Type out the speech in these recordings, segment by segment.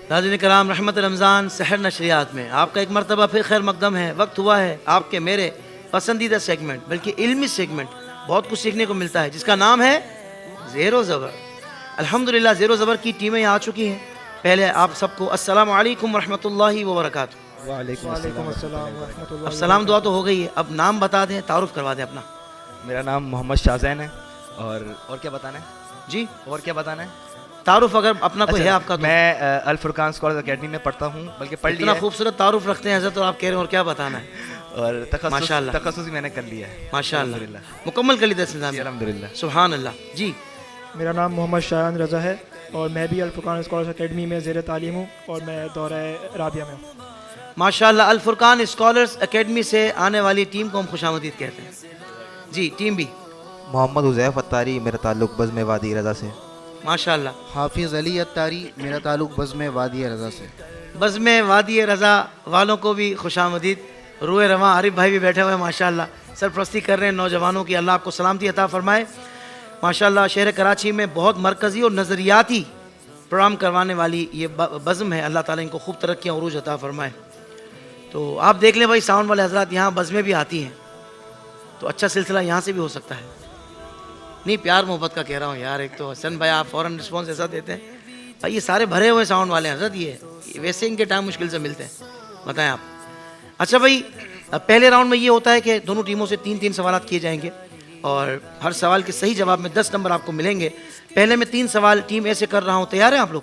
नाज़रीन कराम, रहमत रमज़ान सहर नशरियात में आपका एक मरतबा फिर खैर मकदम है। वक्त हुआ है आपके मेरे पसंदीदा सेगमेंट, बल्कि इल्मी सेगमेंट, बहुत कुछ सीखने को मिलता है, जिसका नाम है ज़ेरो ज़बर। अल्हम्दुलिल्लाह ज़ेरो ज़बर की टीमें यहाँ आ चुकी हैं। पहले आप सबको अस्सलामु अलैकुम रहमतुल्लाहि व बरकातुहू। वालेकुम अस्सलाम अब सलाम दुआ तो हो गई है, अब नाम बता दें, तारुफ करवा दें अपना। मेरा नाम मोहम्मद शाहज़ैन है। और क्या बताना है जी, और क्या बताना है? तारुफ अगर अपना कोई है आपका तो। मैं अल फुरकान स्कॉलर्स एकेडमी में पढ़ता हूँ, बल्कि पढ़ लिया इतना है। खूबसूरत तारुफ रखते हैं हज़रत, और आप कह रहे हैं और क्या बताना है। और माशाअल्लाह। तखस्सुस मैंने कर लिया है माशाअल्लाह, अल्हम्दुलिल्लाह। मुकम्मल कर ली दस निज़ाम। अल्हम्दुलिल्लाह। सुभान अल्लाह। जी, मेरा नाम मोहम्मद शायान रज़ा है और मैं भी अल फुरकान स्कॉलर्स एकेडमी में ज़ेर तालीम हूँ और मैं दौरा राबिया में हूँ। माशाअल्लाह। अल फुरकान स्कॉलर्स एकेडमी से आने वाली टीम को हम खुशामदीद कहते हैं। जी, टीम भी मोहम्मद हुज़ैफ अत्तारी, मेरा ताल्लुक़ बज़्म वादी रज़ा से। माशाअल्लाह। हाफिज़ अली अत्तारी, मेरा ताल्लुक़ बज़्म वादी रज़ा से। बज़्म वादी रज़ा वालों को भी खुशामदीद। रूए रवां आरिफ भाई भी बैठे हुए हैं माशाअल्लाह, सरपरस्ती कर रहे हैं नौजवानों की। अल्लाह आपको सलामती अता फरमाए। माशाअल्लाह, शहर कराची में बहुत मरकज़ी और नज़रियाती प्रोग्राम करवाने वाली ये बज़्म है। अल्लाह ताला इनको खूब तरक्की और उरूज अता फरमाए। तो आप देख लें भाई, साउंड वाले हज़रात यहाँ बज़्में भी आती हैं, तो अच्छा सिलसिला यहाँ से भी हो सकता है। नहीं, प्यार मोहब्बत का कह रहा हूँ यार। एक तो हसन भाई आप फ़ौरन रिस्पॉन्स ऐसा देते हैं भाई, ये सारे भरे हुए साउंड वाले हैं हज़रत, ये वैसे इनके टाइम मुश्किल से मिलते हैं। बताएं आप। अच्छा भाई, पहले राउंड में ये होता है कि दोनों टीमों से 3-3 सवाल किए जाएंगे और हर सवाल के सही जवाब में 10 नंबर आपको मिलेंगे। पहले मैं 3 सवाल टीम ऐसे कर रहा हूँ, तैयार हैं आप लोग?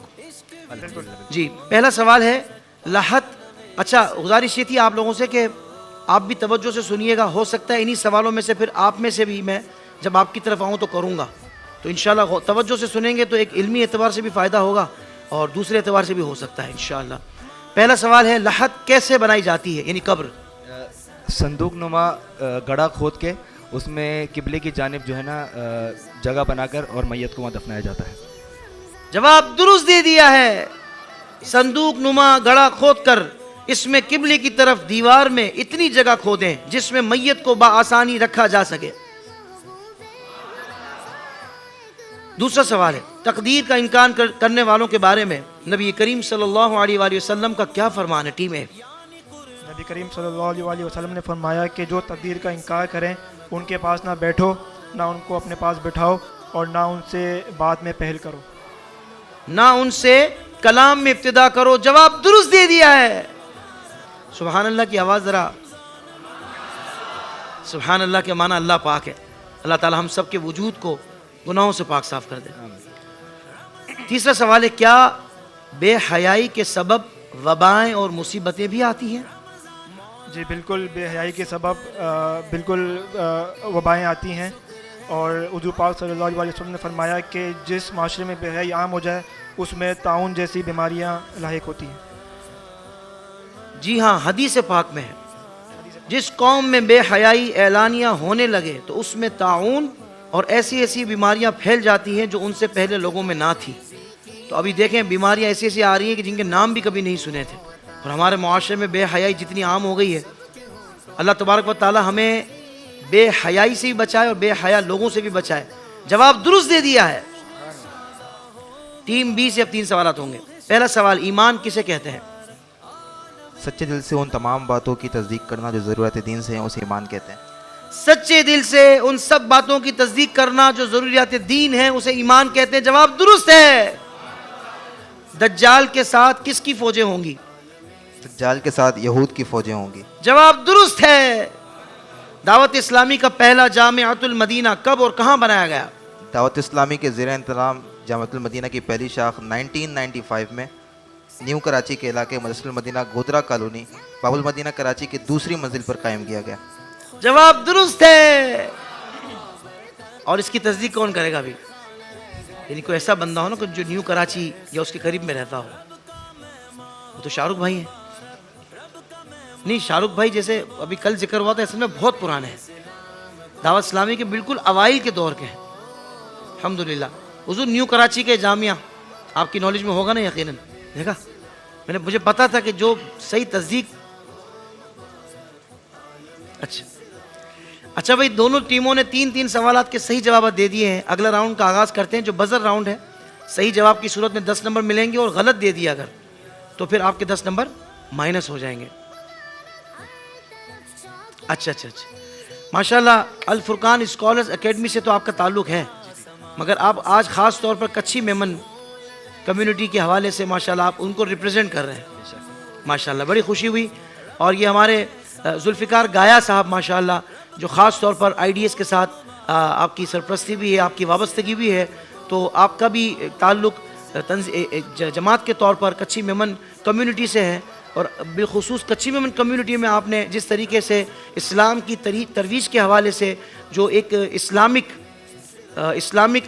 जी, पहला सवाल है लाहत। अच्छा, गुजारिश ये थी आप लोगों से कि आप भी तवज्जो से सुनिएगा। हो सकता है इन्हीं सवालों में से फिर आप में से भी मैं जब आपकी तरफ आऊँ तो करूँगा, तो इंशाल्लाह तवज्जो से सुनेंगे तो एक इल्मी एतबार से भी फ़ायदा होगा और दूसरे एतबार से भी हो सकता है इंशाल्लाह। पहला सवाल है, लाहत कैसे बनाई जाती है, यानी कब्र? संदूक नुमा गड़ा खोद के उसमें किबले की जानिब जो है ना जगह बनाकर और मैयत को वहाँ दफनाया जाता है। जवाब दुरुस्त दे दिया है। संदूक नुमा गड़ा खोद कर इसमें किबले की तरफ दीवार में इतनी जगह खोदें जिसमें मैयत को बाआसानी रखा जा सके। दूसरा सवाल है, तकदीर का इनकार करने वालों के बारे में नबी करीम सल्लल्लाहु अलैहि वसल्लम का क्या फरमान है? टीम ए। नबी करीम सल्लल्लाहु अलैहि वसल्लम ने फरमाया कि जो तकदीर का इनकार करें उनके पास ना बैठो, ना उनको अपने पास बिठाओ और ना उनसे बात में पहल करो, ना उनसे कलाम में इब्तिदा करो। जवाब दुरुस्त दे दिया है। सुभान अल्लाह की आवाज़ ज़रा। सुभान अल्लाह के माना अल्लाह पाक है। अल्लाह ताला हम सब के वजूद को गुनाहों से पाक साफ कर दे। तीसरा सवाल है, क्या बेहयाई के सबब वबाएं और मुसीबतें भी आती हैं? जी बिल्कुल, बेहयाई के सबब बिल्कुल वबाएँ आती हैं और हुज़ूर पाक सल्लल्लाहु अलैहि वसल्लम ने फरमाया कि जिस माशरे में बेहयाई आम हो जाए उसमें ताउन जैसी बीमारियां लाहिक होती हैं। जी हाँ, हदीस पाक में है, जिस कौम में बेहयाई एलानिया होने लगे तो उसमें ताउन और ऐसी ऐसी बीमारियां फैल जाती हैं जो उनसे पहले लोगों में ना थी। तो अभी देखें, बीमारियां ऐसी ऐसी आ रही हैं कि जिनके नाम भी कभी नहीं सुने थे, और हमारे मुआशरे में बेहयाई जितनी आम हो गई है। अल्लाह तबारक व तआला हमें बेहयाई से भी बचाए और बेहया लोगों से भी बचाए। जवाब दुरुस्त दे दिया है। टीम बी से अब 3 सवाल होंगे। पहला सवाल, ईमान किसे कहते हैं? सच्चे दिल से उन तमाम बातों की तस्दीक करना जो ज़रूरत दीन से हैं, उसे ईमान कहते हैं। सच्चे दिल से उन सब बातों की तस्दीक करना जो जरूरियात दीन है, उसे ईमान कहते हैं। जवाब दुरुस्त है। दज्जाल के साथ किसकी फौजें होंगी? दज्जाल के साथ यहूद की फौजें होंगी। जवाब दुरुस्त है। दावत इस्लामी का पहला जामिअतुल मदीना कब और कहां बनाया गया? दावत इस्लामी के ज़ेर इंतज़ाम जामिअतुल मदीना की पहली शाख 1995 में न्यू कराची के इलाके मदरसतुल मदीना गोदरा कॉलोनी बाबुल मदीना कराची की दूसरी मंजिल पर कायम किया गया। जवाब दुरुस्त है। और इसकी तस्दीक कौन करेगा अभी? यानी कोई ऐसा बंदा हो ना कि जो न्यू कराची या उसके करीब में रहता हो। वो तो शाहरुख भाई हैं। नहीं, शाहरुख भाई जैसे अभी कल जिक्र हुआ था, असल में बहुत पुराने हैं, दावत इस्लामी के बिल्कुल अवाइल के दौर के हैं। अल्हम्दुलिल्लाह। हुजूर न्यू कराची के जामिया आपकी नॉलेज में होगा ना यकीनन, देखा मुझे पता था कि जो सही तस्दीक। अच्छा भाई, दोनों टीमों ने 3-3 सवालात के सही जवाब दे दिए हैं। अगला राउंड का आगाज करते हैं जो बजर राउंड है। सही जवाब की सूरत में 10 नंबर मिलेंगे और गलत दे दिया अगर तो फिर आपके 10 नंबर माइनस हो जाएंगे। अच्छा, माशाल्लाह। अल फुरकान स्कॉलर्स एकेडमी से तो आपका ताल्लुक़ है, मगर आप आज ख़ास तौर पर कच्ची मेमन कम्युनिटी के हवाले से माशाल्लाह आप उनको रिप्रेजेंट कर रहे हैं। माशाल्लाह बड़ी खुशी हुई। और ये हमारे जुल्फ़िकार गाया साहब माशाल्लाह जो ख़ास तौर पर IDS के साथ आपकी सरपरस्ती भी है, आपकी वाबस्तगी भी है, तो आपका भी ताल्लुक़ जमात के तौर पर कच्ची मेमन कम्युनिटी से है। और बिलखुसूस कच्ची मेमन कम्युनिटी में आपने जिस तरीके से इस्लाम की तरवीज के हवाले से जो एक इस्लामिक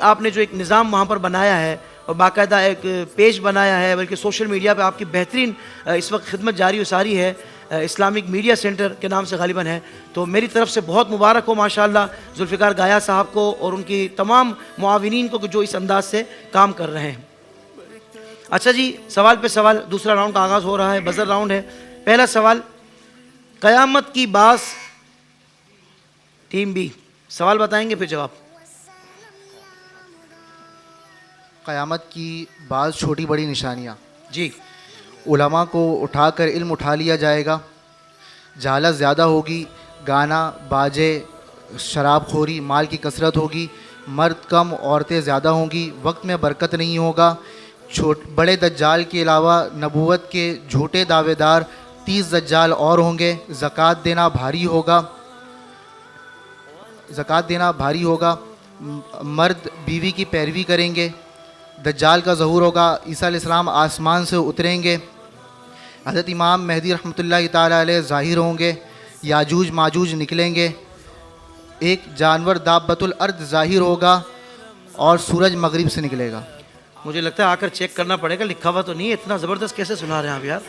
आपने जो एक निज़ाम वहाँ पर बनाया है और बाकायदा एक पेज बनाया है, बल्कि सोशल मीडिया पे आपकी बेहतरीन इस वक्त खिदमत जारी उसारी है, इस्लामिक मीडिया सेंटर के नाम से गालिबन है। तो मेरी तरफ से बहुत मुबारक हो माशाल्लाह जुल्फ़िकार गाया साहब को और उनकी तमाम मुआविनीन को जो इस अंदाज से काम कर रहे हैं। अच्छा जी, सवाल पे सवाल, दूसरा राउंड का आगाज़ हो रहा है, बज़र राउंड है। पहला सवाल, क़यामत की बास, टीम बी सवाल बताएंगे फिर जवाब। क़यामत की बाज़ छोटी बड़ी निशानियाँ। जी, उलमा को उठाकर इल्म उठा लिया जाएगा, जहालत ज़्यादा होगी, गाना बाजे शराबखोरी माल की कसरत होगी, मर्द कम औरतें ज़्यादा होंगी, वक्त में बरकत नहीं होगा, बड़े दज्जाल के अलावा नबूवत के झूठे दावेदार 30 दज्जाल और होंगे, ज़कात देना भारी होगा, मर्द बीवी की पैरवी करेंगे, दज्जाल का ज़हूर होगा, ईसा अलैहिस्सलाम आसमान से उतरेंगे, हज़रत इमाम मेहदी रहमतुल्लाहि ताला अलैह ज़ाहिर होंगे, याजूज माजूज निकलेंगे, एक जानवर दाब्बतुल अर्द ज़ाहिर होगा और सूरज मगरिब से निकलेगा। मुझे लगता है आकर चेक करना पड़ेगा, लिखा हुआ तो नहीं है। इतना ज़बरदस्त कैसे सुना रहे हैं आप यार?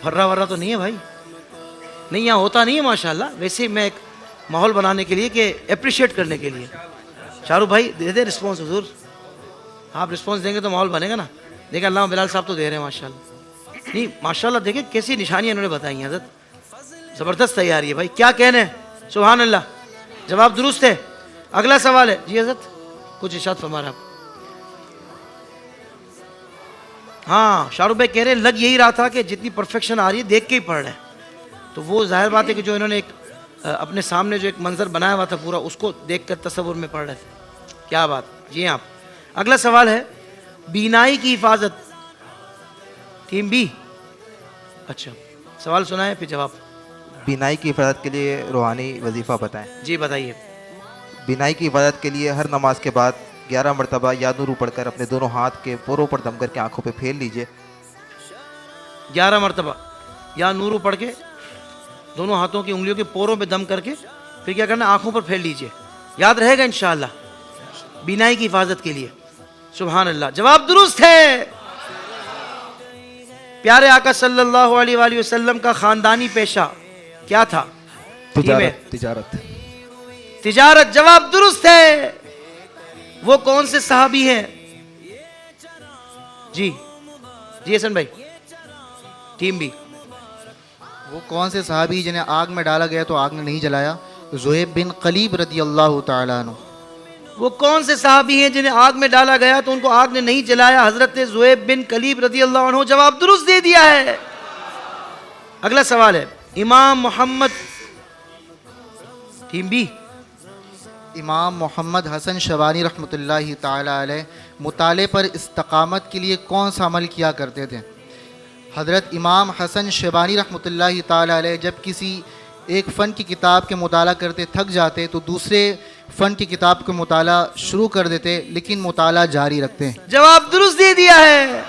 फर्रा वर्रा तो नहीं है भाई? नहीं, यहाँ होता नहीं है माशाल्लाह। वैसे ही मैं एक माहौल बनाने के लिए कि अप्रिशिएट करने के लिए। शाहरुख भाई दे दे रिस्पॉन्स हुजूर, आप रिस्पॉन्स देंगे तो माहौल बनेगा ना। देखिए अल्लाह बिलाल साहब तो दे रहे हैं माशाल्लाह। नहीं माशाल्लाह, देखिए कैसी निशानियाँ इन्होंने बताई हैं हज़रत, ज़बरदस्त तैयारी है भाई, क्या कहने हैं, सुभान अल्लाह। जवाब दुरुस्त है। अगला सवाल है जी हज़रत, कुछ इरशाद फरमा रहे आप। हाँ, शाहरुख भाई कह रहे हैं लग यही रहा था कि जितनी परफेक्शन आ रही है देख के ही पढ़ रहे हैं, तो वो जाहिर बात है कि जो इन्होंने एक अपने सामने जो एक मंजर बनाया हुआ था पूरा, उसको देख कर तसव्वुर में पढ़ रहे थे। क्या बात जी आप। अगला सवाल है, बीनाई की हिफाजत, टीम बी। अच्छा, सवाल सुना है फिर जवाब। बीनाई की हिफाजत के लिए रूहानी वजीफ़ा बताएं। जी बताइए। बीनाई की हिफाजत के लिए हर नमाज के बाद 11 मरतबा या नूरू पढ़कर अपने दोनों हाथ के पोरों पर दम करके आंखों पे फेर लीजिए। 11 मरतबा या नूरू पढ़ के दोनों हाथों की उंगलियों के पोरों पे दम करके फिर क्या करना, आंखों पर फेर लीजिए। याद रहेगा इंशाअल्लाह बीनाई की हिफाजत के लिए। सुभान अल्लाह, जवाब दुरुस्त है। प्यारे आका सल्लल्लाहु अलैहि वसल्लम का खानदानी पेशा क्या था? तिजारत। जवाब दुरुस्त है। वो कौन से सहाबी हैं? जी हसन भाई, टीम बी। वो कौन से सहाबी जिन्हें आग में डाला गया तो आग ने नहीं जलाया? ज़ुहैब बिन क़लीब रदियल्लाहु ताला अन्हु। वो कौन से सहाबी हैं जिन्हें आग में डाला गया तो उनको आग ने नहीं जलाया? हजरत ज़ुहैब बिन क़लीब रदियल्लाहु अन्हु। जवाब दुरुस्त दे दिया है। अगला सवाल है, इमाम मोहम्मद, टीम बी। इमाम मोहम्मद हसन शबानी रहमतुल्लाहि ताला अलैह मुताले पर इस्तकामत के लिए कौन सा अमल किया करते थे? हज़रत इमाम हसन शबानी रहमतुल्लाहि ताला अलैह जब किसी एक फ़न की किताब के मुताला करते थक जाते तो दूसरे फ़न की किताब के मुताला शुरू कर देते, लेकिन मुताला जारी रखते हैं। जवाब दुरुस्त दे दिया है।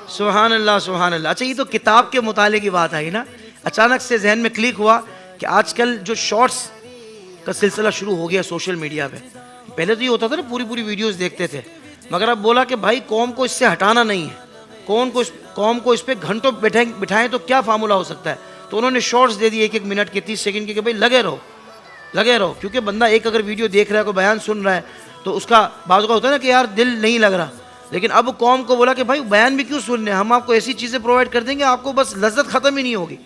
सुभान अल्लाह, सुभान अल्लाह। अच्छा, ये तो किताब के मुताले की बात आई ना, अचानक से जहन में क्लिक हुआ कि आजकल जो शॉर्ट्स का सिलसिला शुरू हो गया सोशल मीडिया पे। पहले तो ये होता था ना पूरी पूरी वीडियोस देखते थे, मगर अब बोला कि भाई कौम को इससे हटाना नहीं है, कौम को इस पे घंटों बिठाएं तो क्या फार्मूला हो सकता है। तो उन्होंने शॉर्ट्स दे दिए 1-1 मिनट के, 30 सेकंड के, कि भाई लगे रहो। क्योंकि बंदा एक अगर वीडियो देख रहा है, कोई बयान सुन रहा है, तो उसका बाज़ का होता है ना कि यार दिल नहीं लग रहा। लेकिन अब कौम को बोला कि भाई बयान भी क्यों सुनने, हम आपको ऐसी चीज़ें प्रोवाइड कर देंगे, आपको बस लज्जत ख़त्म ही नहीं होगी।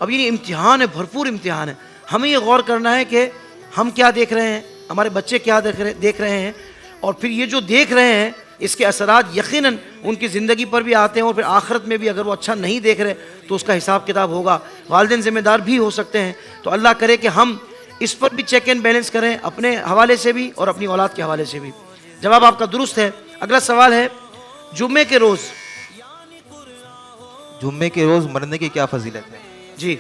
अब ये इम्तिहान है, भरपूर इम्तिहान है। हमें ये गौर करना है कि हम क्या देख रहे हैं, हमारे बच्चे क्या देख रहे हैं, और फिर ये जो देख रहे हैं इसके असरात यकीनन उनकी ज़िंदगी पर भी आते हैं और फिर आखिरत में भी अगर वो अच्छा नहीं देख रहे तो उसका हिसाब किताब होगा। वालिदैन ज़िम्मेदार भी हो सकते हैं। तो अल्लाह करे कि हम इस पर भी चेक एंड बैलेंस करें, अपने हवाले से भी और अपनी औलाद के हवाले से भी। जवाब आपका दुरुस्त है। अगला सवाल है, जुम्मे के रोज़, जुम्मे के रोज़ मरने की क्या फजीलत है? जी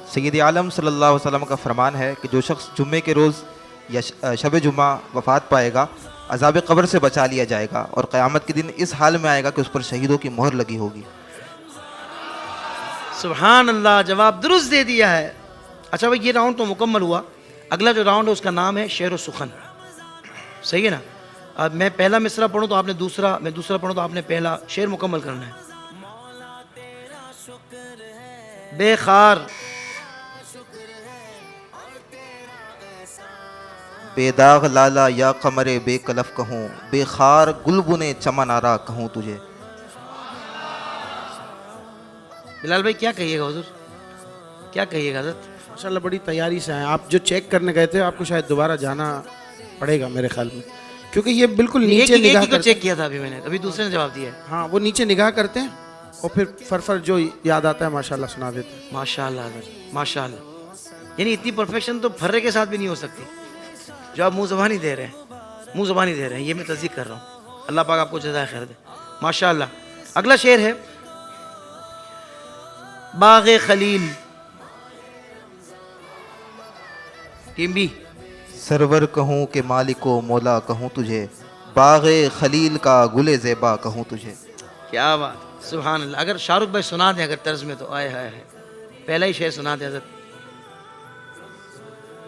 सैयद आलम सल्लल्लाहु अलैहि वसल्लम का फरमान है कि जो शख्स जुम्मे के रोज़ या शब जुम्मा वफ़ात पाएगा, अज़ाब क़ब्र से बचा लिया जाएगा और क़यामत के दिन इस हाल में आएगा कि उस पर शहीदों की मोहर लगी होगी। सुभान अल्लाह, जवाब दुरुस्त दे दिया है। अच्छा भाई, ये राउंड तो मुकम्मल हुआ। अगला जो राउंड है उसका नाम है शेर व सुखन। सही है ना? अब मैं पहला मिसरा पढ़ूँ तो आपने दूसरा, मैं दूसरा पढ़ूँ तो आपने पहला। शेर मुकम्मल करना है। बेखार, बेदाग लाला या कमरे बेकलफ कहूँ, बेखार गुलबुने चमन आरा कहूँ तुझे। बिलाल भाई क्या कहिएगा हुजूर, क्या कहिएगा हज़रत? माशाल्लाह बड़ी तैयारी से हैं आप। जो चेक करने गए थे आपको शायद दोबारा जाना पड़ेगा मेरे ख्याल में, क्योंकि ये बिल्कुल एक नीचे ही निगाह को करते चेक किया था अभी मैंने, अभी दूसरे ने जवाब दिया है। हाँ, वो नीचे निगाह करते हैं और फिर फर जो याद आता है माशाल्लाह सुना देते हैं। माशाल्लाह हज़रत, माशाल्लाह। यानी इतनी परफेक्शन तो फर्रे के साथ भी नहीं हो सकती जो आप मुँह ज़बानी दे रहे हैं, मुँह ज़बानी दे रहे हैं। ये मैं तस्दीक कर रहा हूँ। अल्लाह पाक आपको जज़ाए खैर दे, माशाल्लाह। अगला शेर है, बाग़े खलील, टिम्बी। सरवर कहूँ कि मालिको मौला कहूँ तुझे, बाग़े खलील का गुले ज़ेबा कहूँ तुझे। क्या बात, सुभान अल्लाह। अगर शाहरुख भाई सुना दें अगर तर्ज में तो आए हाय है, पहला ही शेर सुना दें हज़रत।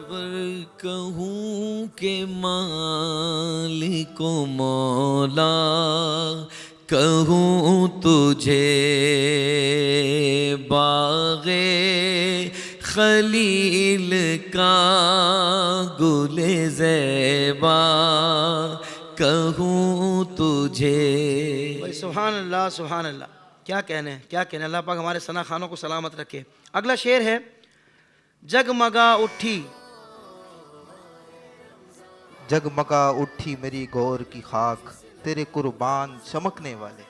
कहूँ के मालिको मौला कहूँ तुझे, बाग़े खलील का गुले ज़ेबा कहूँ तुझे। भाई सुभान अल्लाह, सुभान अल्लाह। क्या कहने, क्या कहने। अल्लाह पाक हमारे सना खानों को सलामत रखे। अगला शेर है, जगमगा उठी, जगमगा उठी मेरी गौर की खाक, तेरे कुर्बान चमकने वाले।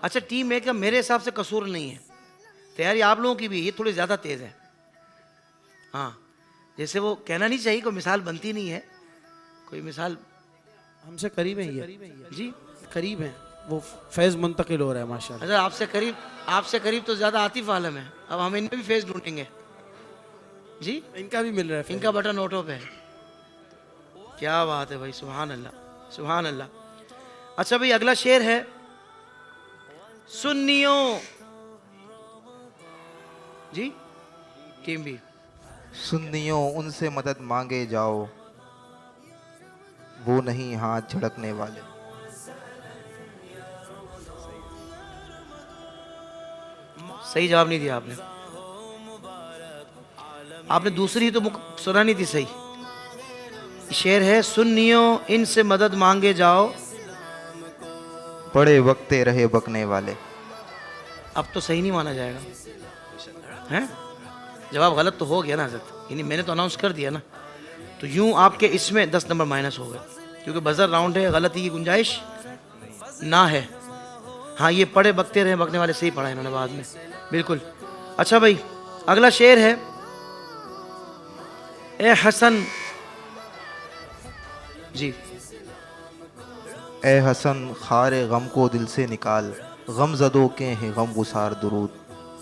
अच्छा, टीम ए का मेरे हिसाब से कसूर नहीं है, तैयारी आप लोगों की भी ये थोड़ी ज़्यादा तेज़ है। हाँ, जैसे वो कहना नहीं चाहिए, कोई मिसाल बनती नहीं है, कोई मिसाल हमसे करीब है ये जी, करीब है, वो फैज़ मुंतकिल हो रहा है माशाल्लाह। अच्छा आपसे करीब तो ज़्यादा आतिफ आलम है। अब हम इनमें भी फेस ढूंढेंगे जी, इनका भी मिल रहा है, इनका बटन ऑटो पे है। क्या बात है भाई, सुभान अल्लाह, सुभान अल्लाह। अच्छा भाई, अगला शेर है, सुन्नियों, जी टीम भी। सुन्नियों उनसे मदद मांगे जाओ, वो नहीं हाथ झड़कने वाले। सही जवाब नहीं दिया आपने, आपने दूसरी ही तो सुना नहीं थी सही। शेर है, सुन्नियों इनसे मदद मांगे जाओ, बड़े वक्ते रहे बकने वाले। अब तो सही नहीं माना जाएगा, हैं? जवाब गलत तो हो गया ना हज़रत, यानी मैंने तो अनाउंस कर दिया ना, तो यूं आपके इसमें 10 नंबर माइनस हो गए, क्योंकि बजर राउंड है, गलती की गुंजाइश ना है। हाँ, ये पढ़े बकते रहे बकने वाले सही पढ़ा इन्होंने बाद में, बिल्कुल। अच्छा भाई, अगला शेर है, ए हसन, जी। ए हसन खारे गम को दिल से निकाल, गम ज़दों के हैं गम गुसार दुरूद।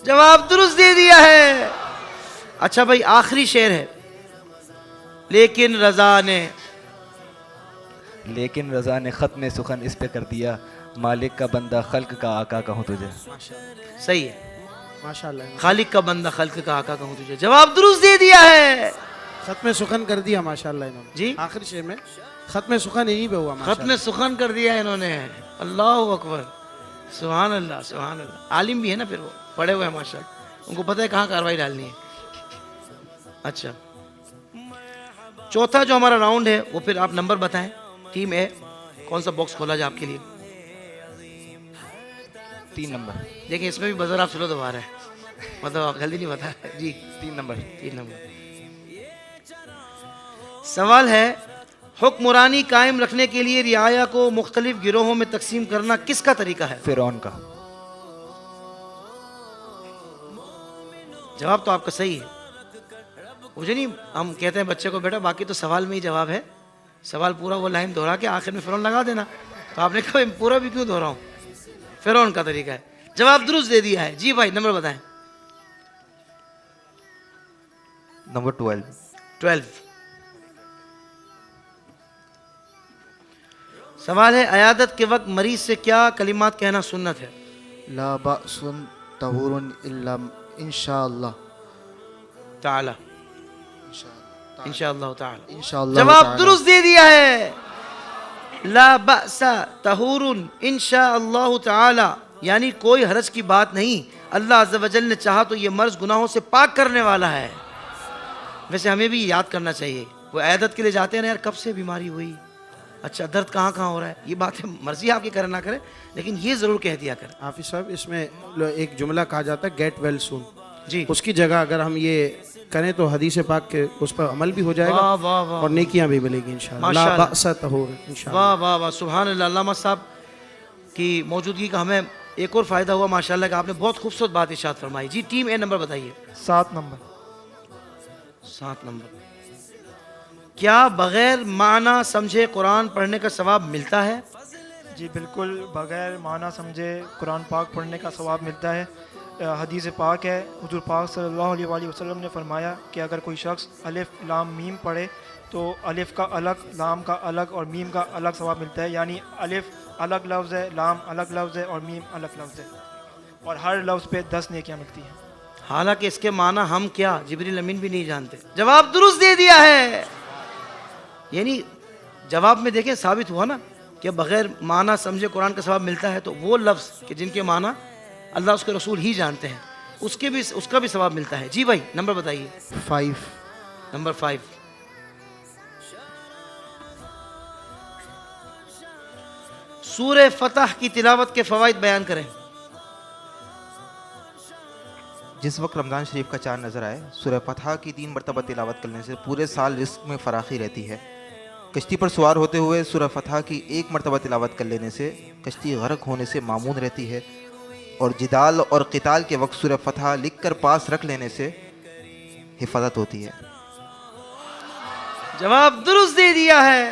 जवाब दुरुस्त दे दिया है। अच्छा भाई, आखिरी शेर है, लेकिन रजा ने ख़त्म सुखन इस पे कर दिया, मालिक का बंदा खल्क का आका कहूँ तुझे। सही है, माशाल्लाह। खालिक का बंदा खल्क का आका कहूँ तुझे। जवाब दुरुस्त दे दिया है। खत्म सुखन कर दिया माशाल्लाह इन्होंने जी, आखिरी शेर में खत्म सुखन यहीं पे हुआ माशाल्लाह। खत्म सुखन कर दिया इन्होंने। अल्लाह अकबर, सुभान अल्लाह, सुभान अल्लाह। आलिम भी है ना, फिर वो पढ़े हुए हैं माशाल्लाह, उनको पता है कहाँ कार्रवाई डालनी है। अच्छा, चौथा जो हमारा राउंड है वो फिर आप नंबर बताएं। टीम ए, कौन सा बॉक्स खोला जाए आपके लिए? 3 नंबर। देखिए, इसमें भी बजर आप स्लो दबा रहे हैं, मतलब आप जल्दी नहीं बता रहे जी। 3 नंबर। 3 नंबर। सवाल है, हुक्मरानी कायम रखने के लिए रियाया को मुख्तलिफ गिरोहों में तकसीम करना किसका तरीका है? फ़िरौन का। जवाब तो आपका सही है। मुझे नहीं, हम कहते हैं बच्चे को बेटा बाकी तो सवाल में ही जवाब है, सवाल पूरा वो लाइन दोहरा के आखिर में फ़िरौन लगा देना। तो आपने कहा पूरा भी क्यों दोहराऊं? फ़िरौन का तरीका है। जवाब दुरुस्त दे दिया है। जी भाई नंबर बताएं। नंबर 12। 12। सवाल है, अयादत के वक्त मरीज से क्या कलिमात कहना सुन्नत है? ला बासुन तहुरुन इल्ला इंशाअल्लाह ताला, इंशाअल्लाह ताला। इंशाअल्लाह जवाब ताला। दुरुस्त दे दिया है। ला बअसा तहुरुन इंशाअल्लाह ताला, यानी कोई हरज की बात नहीं, अल्लाह अज़्ज़ व जल ने चाहा तो ये मर्ज गुनाहों से पाक करने वाला है। वैसे हमें भी याद करना चाहिए, वो अयादत के लिए जाते हैं ना यार, कब से बीमारी हुई, अच्छा दर्द कहाँ कहाँ हो रहा है, ये बात है मर्जी आपकी करे ना करे, लेकिन ये ज़रूर कह दिया करें। हाफिज साहब इसमें एक जुमला कहा जाता है गेट वेल सून, जी उसकी जगह अगर हम ये करें तो हदीस पाक के उस पर अमल भी हो जाएगा वाह वाह वाह, और नेकियां भी मिलेगी इंशाअल्लाह। ला माशाअल्लाह। बासा तहूर वाह इंशाअल्लाह। वाह वाह, सुभान अल्लाह। अल्लामा साहब की मौजूदगी का हमें एक और फ़ायदा हुआ माशाल्लाह का, आपने बहुत खूबसूरत बात इरशाद फरमाई। जी टीम ए नंबर बताइए। 7 नंबर। 7 नंबर। क्या बगैर माना समझे कुरान पढ़ने का सवाब मिलता है? जी बिल्कुल, बगैर माना समझे कुरान पाक पढ़ने का सवाब मिलता है। हदीस पाक है, हुजूर पाक सल्लल्लाहु अलैहि वसल्लम ने फरमाया कि अगर कोई शख्स अलिफ लाम मीम पढ़े तो अलिफ का अलग, लाम का अलग और मीम का अलग सवाब मिलता है। यानी अलिफ अलग लफ्ज़ है, लाम अलग लफ्ज़ है और मीम अलग लफ्ज़ है, और हर लफ्ज़ पे 10 नेकियां मिलती हैं। हालांकि इसके माना हम क्या जिब्रील अमीन भी नहीं जानते। जवाब दुरुस्त दे दिया है। यानी जवाब में देखें साबित हुआ ना कि बगैर माना समझे कुरान का सवाब मिलता है, तो वो लफ्ज़ कि जिनके माना अल्लाह उसके रसूल ही जानते हैं, उसका भी सवाब मिलता है। जी भाई नंबर बताइए। 5। नंबर 5। सूरह फतह की तिलावत के फ़वाइद बयान करें। जिस वक्त रमज़ान शरीफ का चाँद नज़र आए, सूरह फतह की 3 मरतबा तिलावत करने से पूरे साल रिस्क में फ़राखी रहती है। कश्ती पर सवार होते हुए सूरह फतह की 1 मरतबा तिलावत कर लेने से कश्ती गर्क होने से मामून रहती है, और जिदाल और क़िताल के वक्त सूरह फतह लिख कर पास रख लेने से हिफाजत होती है। जवाब दुरुस्त दे दिया है।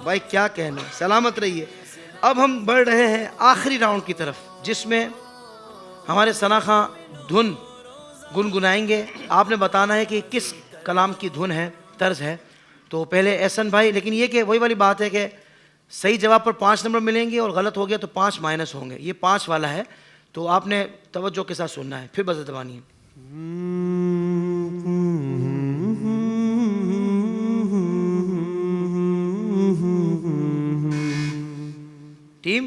भाई क्या कहना, सलामत रहिए। अब हम बढ़ रहे हैं आखिरी राउंड की तरफ, जिसमें हमारे सना खां धुन गुनगुनाएंगे। आपने बताना है कि किस कलाम की धुन है, तर्ज है। तो पहले एहसन भाई, लेकिन ये कि वही वाली बात है कि सही जवाब पर 5 नंबर मिलेंगे और गलत हो गया तो 5 माइनस होंगे। ये 5 वाला है, तो आपने तवज्जो के साथ सुनना है, फिर बज़र दबानी है। टीम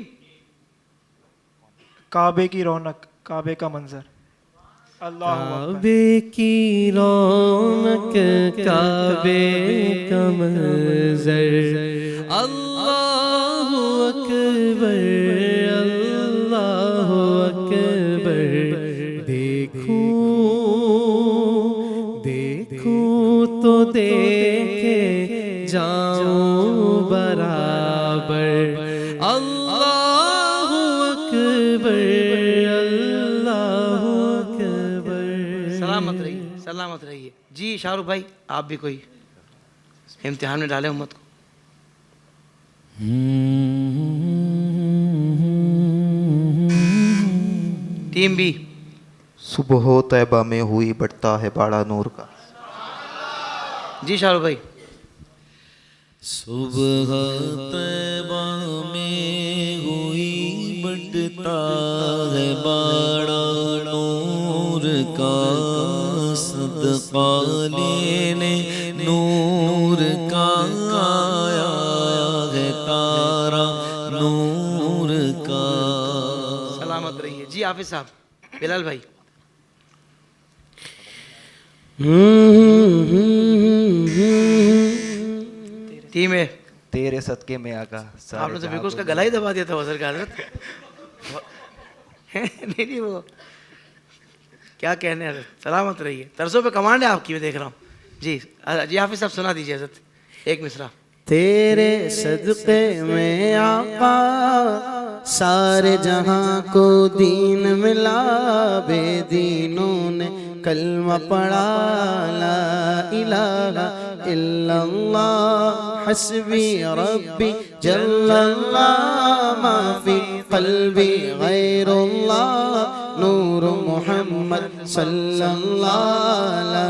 काबे की रौनक, काबे का मंजर। अल्लाह काबे की रौनक, काबे का मंजर, अल्लाहु अकबर, अल्लाहु अकबर। देखूं तो देखे जाऊं बराबर, अल्लाहु अकबर, अल्लाहु अकबर। सलामत रहिए, सलामत रहिए। जी शाहरुख भाई, आप भी कोई इम्तिहान में डाले उम्मत को। टीम बी। सुबह तैबा में हुई बढ़ता है बाड़ा नूर का। जी शाहरुख भाई। सुबह तैबा में हुई बढ़ता है बाड़ा नूर का, सदका लेने नूर का आया है तारा नूर का। सलामत रहिए। जी हाफिज साहब। बिलाल भाई। टीम है। तेरे सदके में आका सारे आपने तो जहां बिल्कुल उसका को गला ही दबा दिया था वज़र का हज़रत। नहीं नहीं, वो क्या कहने हैं। सलामत रहिए। तर्जों पे कमांड है आपकी, मैं देख रहा हूँ। जी जी हाफिज साहब सुना दीजिए हज़रत एक मिसरा। तेरे सदक़े में आका सारे जहां को दीन मिला, बेदीनों ने कलमा पढ़ा ला इलाहा इल्लल्लाह हस्बी रब्बी जल्लल्लाह मा फी क़ल्बी गैरुल्लाह नूर मुहम्मद सल्लल्लाहु ला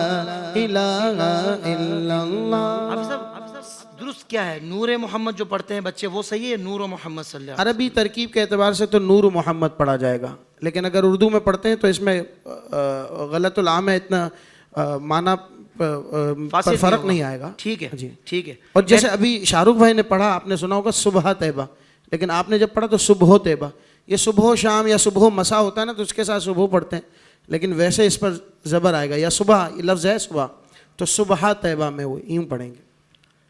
इलाहा इल्लल्लाह। आप सब दुरुस्त क्या है? नूर मोहम्मद जो पढ़ते हैं बच्चे वो सही है? नूर मोहम्मद सल्लल्लाहु अलैहि अरबी तरकीब के एतबार से तो नूर मोहम्मद पढ़ा जाएगा, लेकिन अगर उर्दू में पढ़ते हैं तो इसमें गलतुल आम है, इतना माना पर फर्क नहीं आएगा। ठीक है जी, ठीक है। और जैसे अभी शाहरुख भाई ने पढ़ा, आपने सुना होगा सुबह तैबा, लेकिन आपने जब पढ़ा तो सुबह तैबा, ये सुबह शाम या सुबह मसा होता है ना, तो उसके साथ सुबह पढ़ते हैं, लेकिन वैसे इस पर ज़बर आएगा, या सुबह ये लफ्ज़ है सुबह, तो सुबह तैबा में वो यूँ पढ़ेंगे।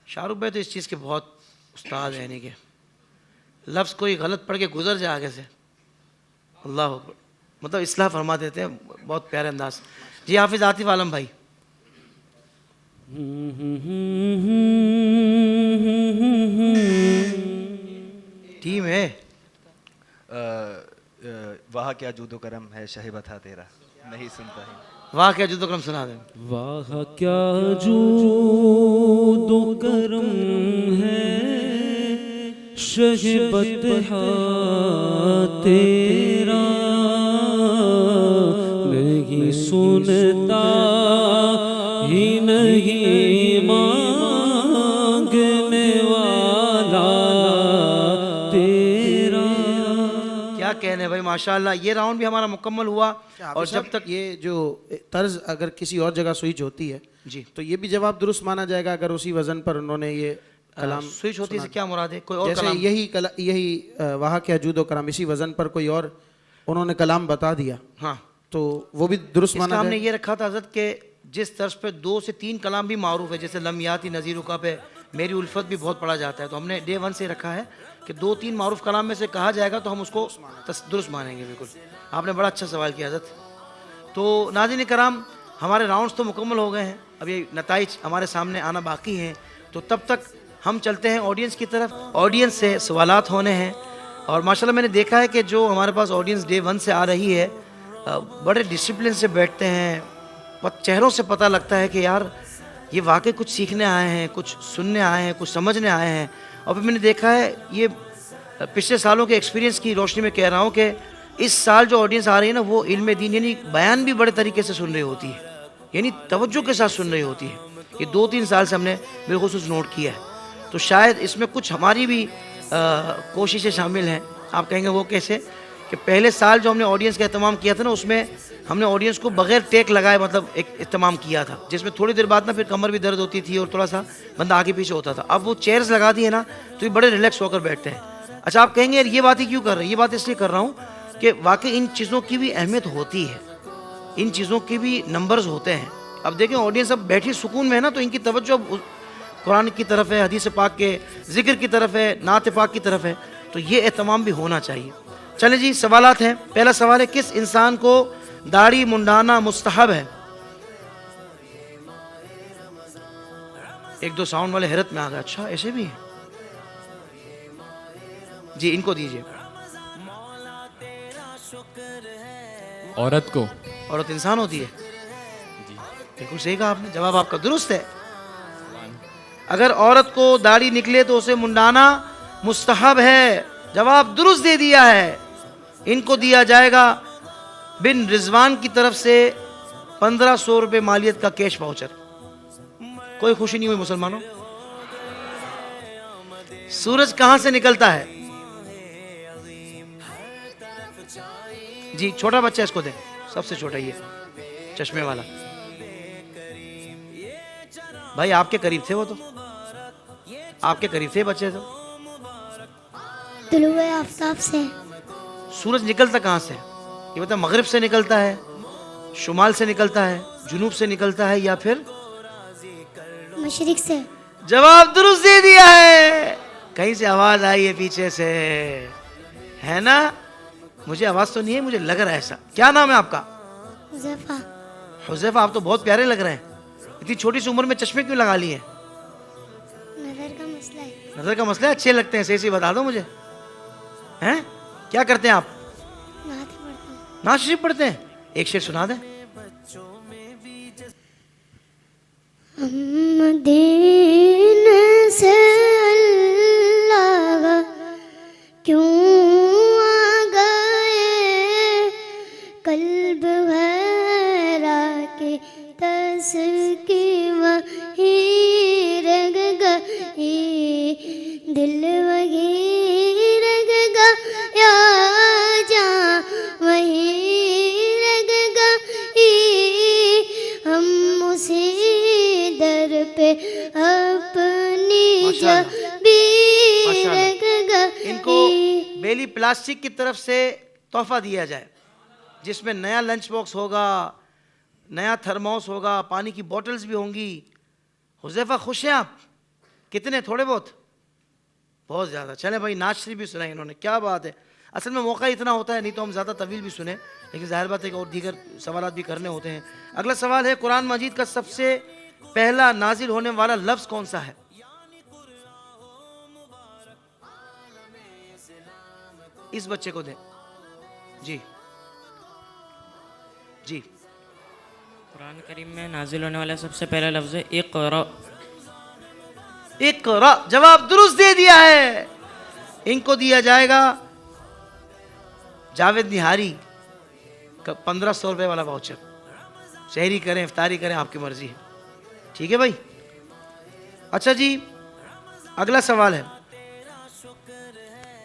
शाहरुख भाई तो इस चीज़ के बहुत उस्ताद हैं, यानी कि लफ्ज़ कोई गलत पढ़ के गुजर जाए आगे से, अल्लाह अकबर, मतलब इस्लाह फरमा देते हैं बहुत प्यारे अंदाज। जी हाफिज़ आतिफ आलम भाई। टीम है। वाह क्या जूदो करम है शहीबा था तेरा, नहीं सुनता है। वाह क्या जुदो करम सुना दें। वाह क्या जूदो करम है शहीबत तेरा, नहीं सुनता ही नहीं मांगने वाला तेरा। क्या कहने भाई, माशाल्लाह। ये राउंड भी हमारा मुकम्मल हुआ। और जब तक ये जो तर्ज अगर किसी और जगह स्विच होती है जी, तो ये भी जवाब दुरुस्त माना जाएगा अगर उसी वजन पर उन्होंने ये कलाम स्विच होती से क्या मुराद है? कोई और जैसे कलाम? यही वाह क्या जूदो करम, इसी वजन पर कोई और उन्होंने कलाम बता दिया, हाँ, तो वो भी दुरुस्त माना हमने जाएगा। ये रखा था हज़रत के जिस तर्ज पे 2 से 3 कलाम भी मारूफ है, जैसे लम्याती नज़ीरुका पे मेरी उल्फत भी बहुत पढ़ा जाता है, तो हमने डे 1 से रखा है कि 2-3 मारूफ कलाम में से कहा जाएगा तो हम उसको दुरुस्त मानेंगे। बिल्कुल, आपने बड़ा अच्छा सवाल किया हज़रत। तो नाज़रीन कराम, हमारे राउंड्स तो मुकम्मल हो गए हैं, अब ये नताइज हमारे सामने आना बाकी हैं, तो तब तक हम चलते हैं ऑडियंस की तरफ। ऑडियंस से सवालात होने हैं, और माशाल्लाह मैंने देखा है कि जो हमारे पास ऑडियंस डे 1 से आ रही है बड़े डिसिप्लिन से बैठते हैं, चेहरों से पता लगता है कि यार ये वाकई कुछ सीखने आए हैं, कुछ सुनने आए हैं, कुछ समझने आए हैं। और फिर मैंने देखा है, ये पिछले सालों के एक्सपीरियंस की रोशनी में कह रहा हूँ कि इस साल जो ऑडियंस आ रही है ना, वो इल्म दीन यानी बयान भी बड़े तरीके से सुन रही होती है, यानी तवज्जो के साथ सुन रही होती है। ये 2-3 साल से हमने बिलखुसूस नोट किया है, तो शायद इसमें कुछ हमारी भी कोशिशें शामिल हैं। आप कहेंगे वो कैसे? कि पहले साल जो हमने ऑडियंस का एहतमाम किया था ना, उसमें हमने ऑडियंस को बगैर टेक लगाए मतलब एक एहतमाम किया था, जिसमें थोड़ी देर बाद ना फिर कमर भी दर्द होती थी और थोड़ा सा बंदा आगे पीछे होता था। अब वो चेयर्स लगा दी है ना, तो ये बड़े रिलैक्स होकर बैठते हैं। अच्छा, आप कहेंगे यार ये बात ही क्यों कर रहे हैं? ये बात इसलिए कर रहा हूँ कि वाकई इन चीज़ों की भी अहमियत होती है, इन चीज़ों के भी नंबर्स होते हैं। अब देखें ऑडियंस अब बैठी सुकून में है ना, तो इनकी तवज्जो अब कुरान की तरफ है, हदीस पाक के जिक्र की तरफ है, नात पाक की तरफ है, तो ये एहतमाम भी होना चाहिए। चलें जी, सवालात हैं। पहला सवाल है, किस इंसान को दाढ़ी मुंडाना मुस्तहब है? 1-2 साउंड वाले हैरत में आ गए, अच्छा ऐसे भी है जी, इनको दीजिए। औरत को। औरत इंसान होती है? बिल्कुल सही कहा आपने, जवाब आपका दुरुस्त है। अगर औरत को दाढ़ी निकले तो उसे मुंडाना मुस्तहब है, जवाब दुरुस्त दे दिया है। इनको दिया जाएगा बिन रिजवान की तरफ से 1500 रुपये मालियत का कैश वाउचर। कोई खुशी नहीं हुई मुसलमानों? सूरज कहां से निकलता है? जी, छोटा बच्चा, इसको दें, सबसे छोटा ये चश्मे वाला भाई, आपके करीब थे वो, तो आपके करीब थे बच्चे तो। तुलुए आफताब से। सूरज निकलता कहाँ से? ये बता, मगरिब से निकलता है, शुमाल से निकलता है, जुनूब से निकलता है, या फिर मशरिक से? जवाब दुरुस्त दे दिया है। कहीं से आवाज आई है पीछे से, है ना? मुझे आवाज तो नहीं है, मुझे लग रहा है ऐसा। क्या नाम है आपका? हुज़ैफा। हुज़ैफा, आप तो बहुत प्यारे लग रहे हैं। इतनी छोटी सी उम्र में चश्मे क्यों लगा लिए? नजर का मसला नजर का मसला है, अच्छे लगते हैं, सही सही बता दो मुझे। हैं क्या करते हैं आप? नाते पढ़ते हैं। नात शरीफ पढ़ते हैं, एक शेर सुना दें। हम दीन से अल्लाह क्यों आ गए, कल्ब भरा के तस्की वही रग गई, दिल वही रग गया, जा वही रग गई, हम उसी दर पे अपनी माशाल्लाह। भी माशाल्लाह। रग गई। इनको बेली प्लास्टिक की तरफ से तोहफा दिया जाए, जिसमें नया लंच बॉक्स होगा, नया थर्मोस होगा, पानी की बोतल्स भी होंगी। हुज़ैफा खुश हैं आप? कितने? थोड़े बहुत? बहुत ज़्यादा। चले भाई, नाच शरीफ भी सुनाई इन्होंने, क्या बात है। असल में मौका इतना होता है, नहीं तो हम ज़्यादा तवील भी सुने, लेकिन जाहिर बात है कि और दीगर सवालात भी करने होते हैं। अगला सवाल है, कुरान मजीद का सबसे पहला नाजिल होने वाला लफ्ज़ कौन सा है? इस बच्चे को दें जी। जी कुरान करीम में नाजिल होने वाला सबसे पहला लफ्ज़ है इक़रा। इक़रा, जवाब दुरुस्त दे दिया है। इनको दिया जाएगा जावेद निहारी का 1500 रुपये वाला वाउचर। शहरी करें, इफ्तारी करें, आपकी मर्जी है। ठीक है भाई। अच्छा जी, अगला सवाल है,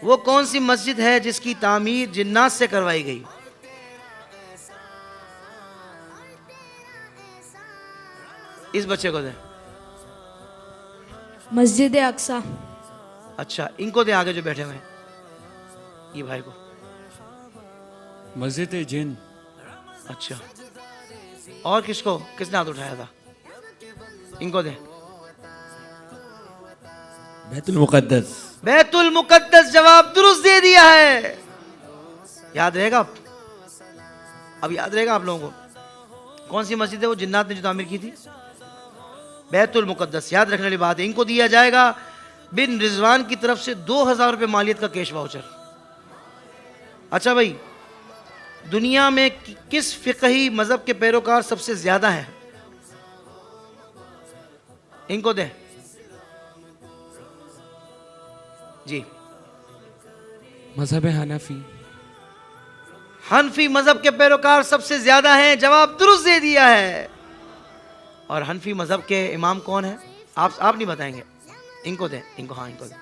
वो कौन सी मस्जिद है जिसकी तामीर जिन्नात से करवाई गई? इस बच्चे को दें। मस्जिद अक्सा। अच्छा, इनको दें, आगे जो बैठे हुए हैं, ये भाई को। मस्जिद जिन। अच्छा, और किसको, किसने हाथ उठाया था? इनको दें। बैतुल मुक़द्दस। बैतुल मुक़द्दस, जवाब दुरुस्त दे दिया है। याद रहेगा अब याद रहेगा आप लोगों को कौन सी मस्जिद है वो जिन्नात ने जो तामीर की थी? बैतुल मुक़द्दस, याद रखने वाली बात है। इनको दिया जाएगा बिन रिजवान की तरफ से 2000 रुपये मालियत का कैश वाउचर। अच्छा भाई, दुनिया में किस फ़िक़ही मज़हब के पैरोकार सबसे ज़्यादा हैं? इनको दें जी। मज़हब हनफी। हनफी मज़हब के पैरोकार सबसे ज़्यादा हैं, जवाब दुरुस्त दे दिया है। और हनफी मज़हब के इमाम कौन है? आप नहीं बताएंगे? इनको दें, इनको, हाँ इनको दें।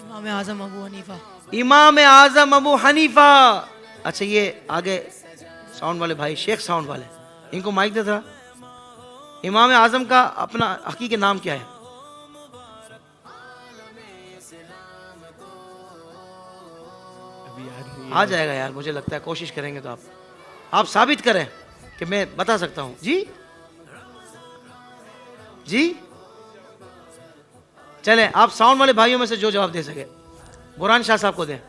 इमाम आज़म अबू हनीफा। इमाम आज़म अबू हनीफा। अच्छा, ये आगे साउंड वाले भाई, शेख साउंड वाले, इनको माइक दे जरा। इमाम आज़म का अपना हकीकी नाम क्या है? आ जाएगा यार, मुझे लगता है, कोशिश करेंगे तो आप साबित करें कि मैं बता सकता हूं। जी जी, चले, आप साउंड वाले भाइयों में से जो जवाब दे सके। बुरहान शाह साहब को दें।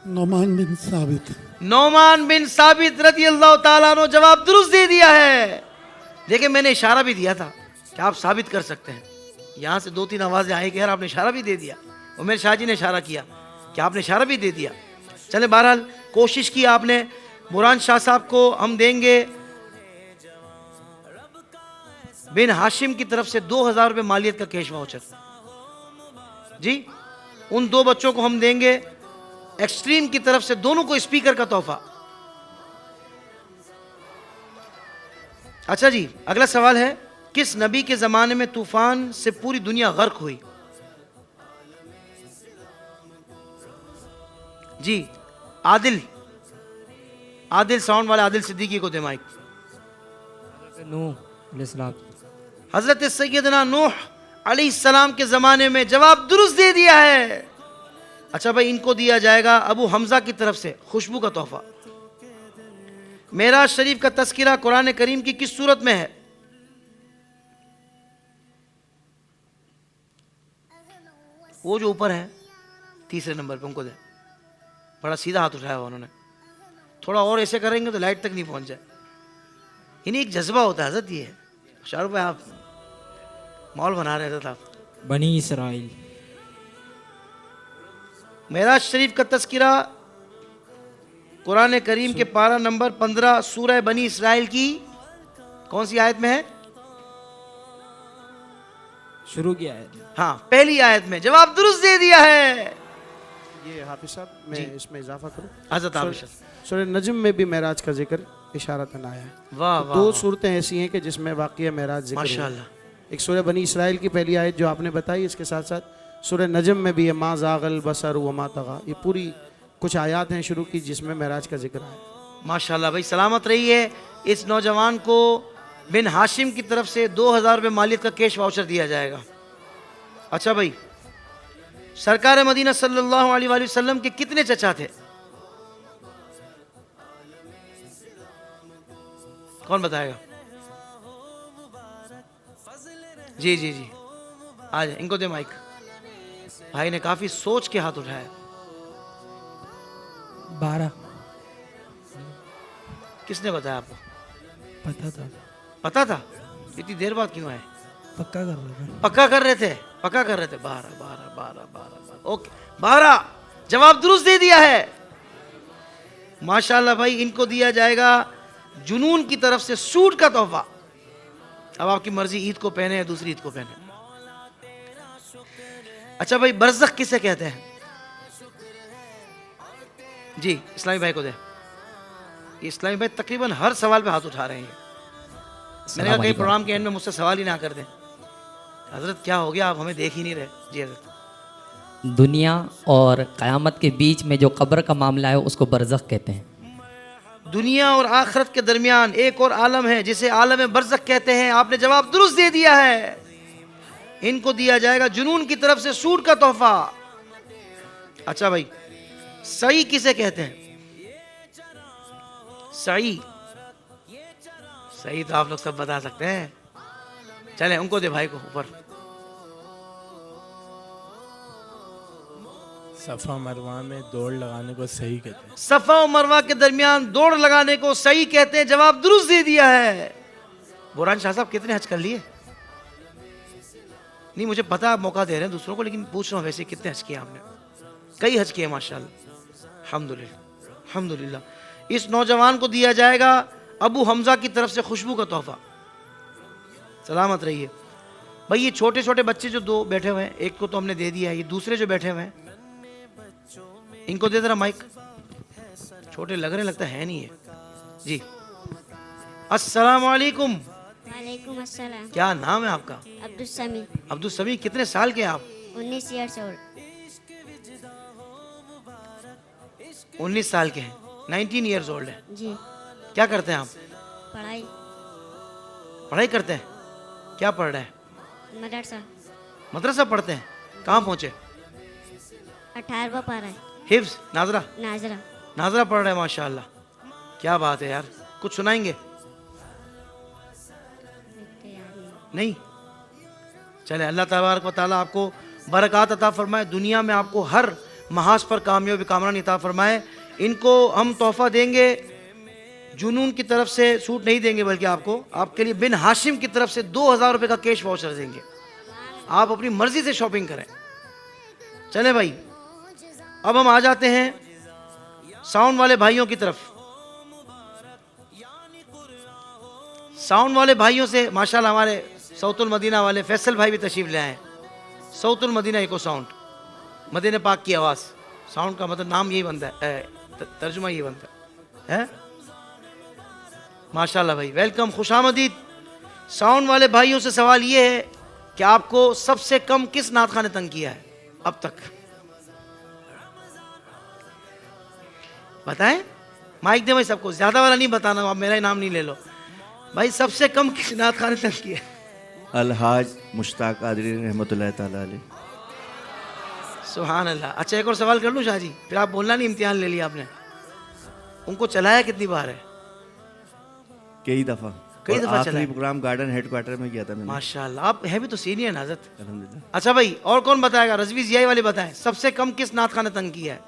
नोमान बिन साबित। नोमान बिन साबित रज़ी अल्लाह ताला अन्हु, जवाब दुरुस्त दे दिया है। देखिए, मैंने इशारा भी दिया था कि आप साबित कर सकते हैं। यहां से 2-3 आवाजें आई कि यार आपने इशारा भी दे दिया। उमेर शाह जी ने इशारा किया कि आपने इशारा भी दे दिया। चले, बहरहाल कोशिश की आपने। बुरहान शाह साहब को हम देंगे बिन हाशिम की तरफ से 2000 रुपये मालियत का कैश वाउचर जी। उन 2 बच्चों को हम देंगे एक्सट्रीम की तरफ से, दोनों को स्पीकर का तोहफा। अच्छा जी, अगला सवाल है, किस नबी के जमाने में तूफान से पूरी दुनिया गर्क हुई? जी, आदिल साउंड वाले आदिल सिद्दीकी को दे माइक। हजरत सैयदना नूह अलैहिस्सलाम के ज़माने में, जवाब दुरुस्त दे दिया है। अच्छा भाई, इनको दिया जाएगा अबू हमजा की तरफ से खुशबू का तोहफा। मेराज शरीफ का तस्किरा कुरान करीम की किस सूरत में है? वो जो ऊपर है 3रे नंबर पे, उनको दे। बड़ा सीधा हाथ उठाया हुआ उन्होंने। थोड़ा और ऐसे करेंगे तो लाइट तक नहीं पहुंच जाए। इन्हें एक जज्बा होता है हज़रत, ये शाहरुख भाई आप मॉल बना रहे थे आप। बनी इसराइल। मेराज शरीफ का तस्किरा कुरान करीम के पारा नंबर 15 सूरह बनी इसराइल की कौन सी आयत में है? शुरू किया है। हाँ, पहली आयत में। जवाब दुरुस्त दे दिया है। ये हाफिज साहब मैं इसमें इजाफा करूँ। हज़रत हाफिज सूरह नजम में भी मेराज का जिक्र इशारतन आया है। वाह तो वाह दो वाह। सूरतें ऐसी हैं कि जिसमें वाक़या मेराज जिक्र हुआ। माशाल्लाह। एक सूरह बनी इसराइल की पहली आयत जो आपने बताई, इसके साथ साथ सूरह नजम में भी है मा ज़ागल बसर व मा तगा। ये पूरी कुछ आयात हैं शुरू की जिसमें मेराज का जिक्र आया। माशाल्लाह भाई, सलामत रहिए। इस नौजवान को बिन हाशिम की तरफ से 2000 रुपये मालियत का कैश वाउचर दिया जाएगा। अच्छा भाई, सरकार मदीना सल्लल्लाहु अलैहि वसल्लम के कितने चचा थे? कौन बताएगा? जी जी जी, आ जाए, इनको दे माइक। भाई ने काफी सोच के हाथ उठाया। 12 किसने बताया आपको? पता था, पता था? इतनी देर बाद क्यों आए? पक्का कर रहा था। पक्का कर रहे थे, पक्का कर रहे थे। 12 12 12 12 ओके 12 जवाब दुरुस्त दे दिया है। माशाल्लाह भाई, इनको दिया जाएगा जुनून की तरफ से सूट का तोहफा। अब आपकी मर्जी, ईद को पहने या दूसरी ईद को पहने। अच्छा भाई, बरज़ख किसे कहते हैं? जी, इस्लामी भाई को दे। ये इस्लामी भाई तकरीबन हर सवाल पे हाथ उठा रहे हैं। मैंने कहा कहीं प्रोग्राम के एंड में मुझसे सवाल ही ना कर दें। हजरत क्या हो गया, आप हमें देख ही नहीं रहे। जी हजरत। दुनिया और क़यामत के बीच में जो कब्र का मामला है उसको बरज़ख कहते हैं। दुनिया और आखिरत के दरमियान एक और आलम है जिसे आलम बरज़ख कहते हैं। आपने जवाब दुरुस्त दे दिया है। इनको दिया जाएगा जुनून की तरफ से सूट का तोहफा। अच्छा भाई, सही किसे कहते हैं? सही सही तो आप लोग सब बता सकते हैं। चले, उनको दे भाई को ऊपर। सफ़ा मरवा में दौड़ लगाने को सही कहते हैं। सफा और मरवा के दरमियान दौड़ लगाने को सही कहते हैं। जवाब दुरुस्त दे दिया है। बुरहान शाह साहब कितने हज कर लिए? नहीं, मुझे पता आप मौका दे रहे हैं दूसरों को, लेकिन पूछ रहा हूँ वैसे कितने हज किए आपने? कई हज किए माशाल्लाह, अल्हम्दुलिल्लाह अल्हम्दुलिल्लाह। इस नौजवान को दिया जाएगा अबू हमजा की तरफ से खुशबू का तोहफा। सलामत रहिए भाई। ये छोटे छोटे बच्चे जो दो बैठे हुए हैं, एक को तो हमने दे दिया है, ये दूसरे जो बैठे हुए हैं इनको दे जरा माइक। छोटे लग रहे, लगता है नहीं है। जी, अस्सलाम वालेकुम। वालेकुम अस्सलाम। क्या नाम है आपका? अब्दुल समी। अब्दुल समी, कितने साल के हैं आप? 19 ईयर्स ओल्ड। 19 साल के हैं, 19 ईयर्स ओल्ड है। जी। क्या करते हैं आप? पढ़ाई। पढ़ाई करते हैं? क्या पढ़ रहे हैं? मदरसा। मदरसा पढ़ते हैं? कहाँ पहुँचे? 18वां पारा है। हिफ्ज नाजरा? नाजरा। नाजरा पढ़ रहे हैं, माशाल्लाह। क्या बात है यार, कुछ सुनाएंगे? नहीं? चले, अल्लाह तबारक व तआला आपको बरकत अता फरमाए, दुनिया में आपको हर महाज पर कामयाबी कामरानी अता फरमाए। इनको हम तोहफा देंगे, जुनून की तरफ से सूट नहीं देंगे, बल्कि आपको आपके लिए बिन हाशिम की तरफ से 2000 रुपये का कैश वाउचर देंगे। आप अपनी मर्जी से शॉपिंग करें। चले भाई, अब हम आ जाते हैं साउंड वाले भाइयों की तरफ। साउंड वाले भाइयों से माशाल्लाह हमारे सऊतुल मदीना वाले फैसल भाई भी तशरीफ ले आए। सऊतुल मदीना इको साउंड, मदीना पाक की आवाज़। साउंड का मतलब नाम यही बनता है, तर्जुमा यही बनता है। माशाल्लाह भाई, वेलकम, खुशामदीद। साउंड वाले भाइयों से सवाल ये है कि आपको सबसे कम किस नात खाने तंग किया है अब तक? बताएं, माइक दे भाई सबको। ज्यादा वाला नहीं बताना, आप मेरा ही नाम नहीं ले लो भाई। सबसे कम किस नात खाने तंग किया? अलहाज मुश्ताक कादरी रहमतुल्लाह ताला अलैह। सुभान अल्लाह। अच्छा, एक और सवाल कर लूँ शाह जी, फिर आप बोलना नहीं, इम्तिहान ले लिया आपने। उनको चलाया कितनी बार है? कई दफ़ा चलाया। आखिरी प्रोग्राम गार्डन हेडक्वार्टर में किया था मैंने। माशाल्लाह, आप है भी तो सीनियर नाज़त। अल्हम्दुलिल्लाह। अच्छा भाई, और कौन बताएगा? रजवी जियाई वाले बताएं, सबसे कम किस नात खाने तंग किया है?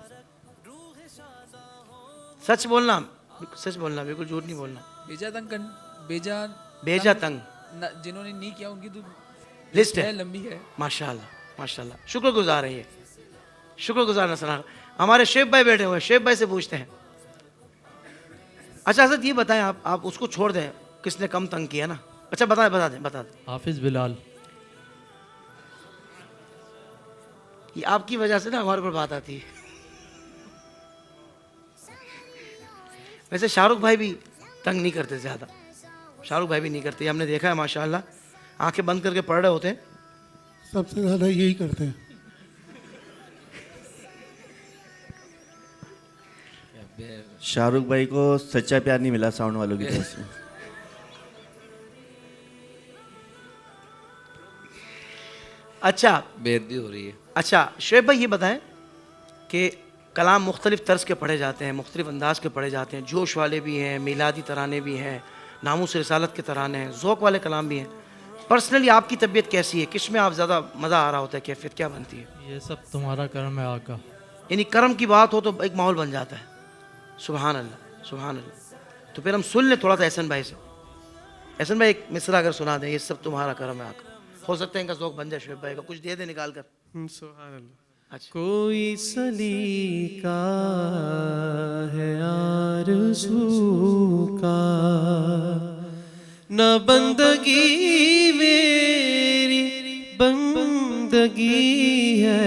सच बोलना, सच बोलना, बिल्कुल झूठ नहीं बोलना। बेजा तंग, बेजा बेजा तंग जिन्होंने नहीं किया उनकी तो लिस्ट है, लंबी है। माशाल्लाह माशाल्लाह, शुक्रगुजार है ये, शुक्रगुजार नसर। हमारे शेख भाई बैठे हुए हैं, शेख भाई से पूछते हैं। अच्छा हज़रत ये बताएं, आप उसको छोड़ दें, किसने कम तंग किया ना। अच्छा बता दें। हाफिज बिलाल। ये आपकी वजह से ना हमारे ऊपर बात आती है। वैसे शाहरुख भाई भी तंग नहीं करते ज़्यादा, शाहरुख भाई भी नहीं करते, हमने देखा है माशाल्लाह, आंखें बंद करके पढ़ रहे होते हैं। सबसे ज़्यादा यही करते हैं। शाहरुख भाई को सच्चा प्यार नहीं मिला साउंड वालों की तरफ से। अच्छा बेइज्जती हो रही है। अच्छा शुएब भाई ये बताएं कि कलाम मुख्तलिफ़ तर्ज के पढ़े जाते हैं, मुख्तलिफ़ अंदाज के पढ़े जाते हैं, जोश वाले भी हैं, मिलादी तराने भी हैं, नामूस रिसालत के तराने हैं, ज़ौक़ वाले कलाम भी हैं। पर्सनली आपकी तबीयत कैसी है, किस में आप ज़्यादा मज़ा आ रहा होता है, कैफियत क्या बनती है? ये सब तुम्हारा कर्म है आका। यानी कर्म की बात हो तो एक माहौल बन जाता है। सुभान अल्लाह सुभान अल्लाह। तो फिर हम सुन लें थोड़ा सा एहसन भाई से। एहसन भाई एक मिसरा अगर सुना दें, ये सब तुम्हारा कर्म है आका। हो सकता है इनका ज़ौक़ बन जाए शुएब भाई का, कुछ दे दे निकाल कर। सुभान अल्लाह। अच्छा कोई सलीका है आरज़ू का, न बंदगी मेरी बंदगी है,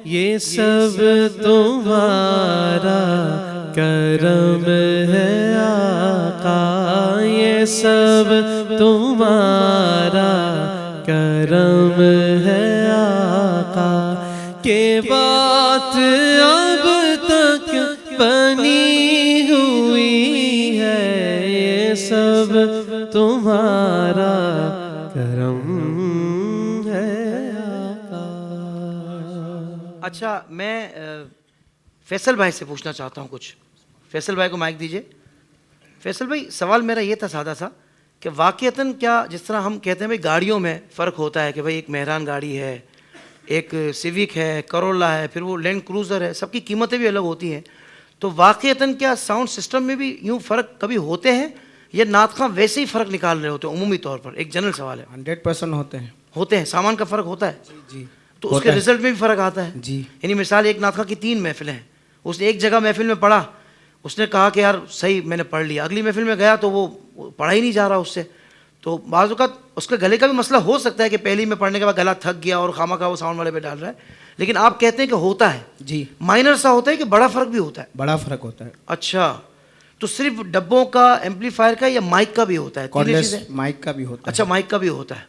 ये सब तुम्हारा करम है आका, ये सब तुम्हारा करम है आका, के बात अब तक बनी हुई है, ये सब तुम्हारा करम है आका। अच्छा मैं फैसल भाई से पूछना चाहता हूँ कुछ। फैसल भाई को माइक दीजिए। फैसल भाई सवाल मेरा ये था सादा सा कि वाक़ईतन क्या जिस तरह हम कहते हैं भाई गाड़ियों में फ़र्क होता है कि भाई एक मेहरान गाड़ी है, एक सिविक है, करोला है, फिर वो लैंड क्रूज़र है, सबकी कीमतें भी अलग होती हैं, तो वाक़ईतन क्या साउंड सिस्टम में भी यूँ फ़र्क कभी होते हैं या नात ख़ां वैसे ही फ़र्क निकाल रहे होते हैं? उमूमी तौर पर एक जनरल सवाल है। 100% होते हैं। सामान का फ़र्क होता है जी। तो उसके रिजल्ट में भी फ़र्क आता है जी। यानी मिसाल एक नात ख़ां की 3 महफिलें हैं, उसने एक जगह महफिल में पढ़ा, उसने कहा कि यार सही मैंने पढ़ लिया, अगली महफिल में गया तो वो पढ़ा ही नहीं जा रहा उससे। तो बाज़ औक़ात उसके गले का भी मसला हो सकता है कि पहली में पढ़ने के बाद गला थक गया और खामा वो साउंड वाले पे डाल रहा है, लेकिन आप कहते हैं कि होता है जी। माइनर सा होता है कि बड़ा फ़र्क भी होता है? बड़ा फ़र्क होता है। अच्छा तो सिर्फ डब्बों का, एम्पलीफायर का या माइक का भी होता है? कॉर्डलेस माइक का भी होता है। अच्छा माइक का भी होता है,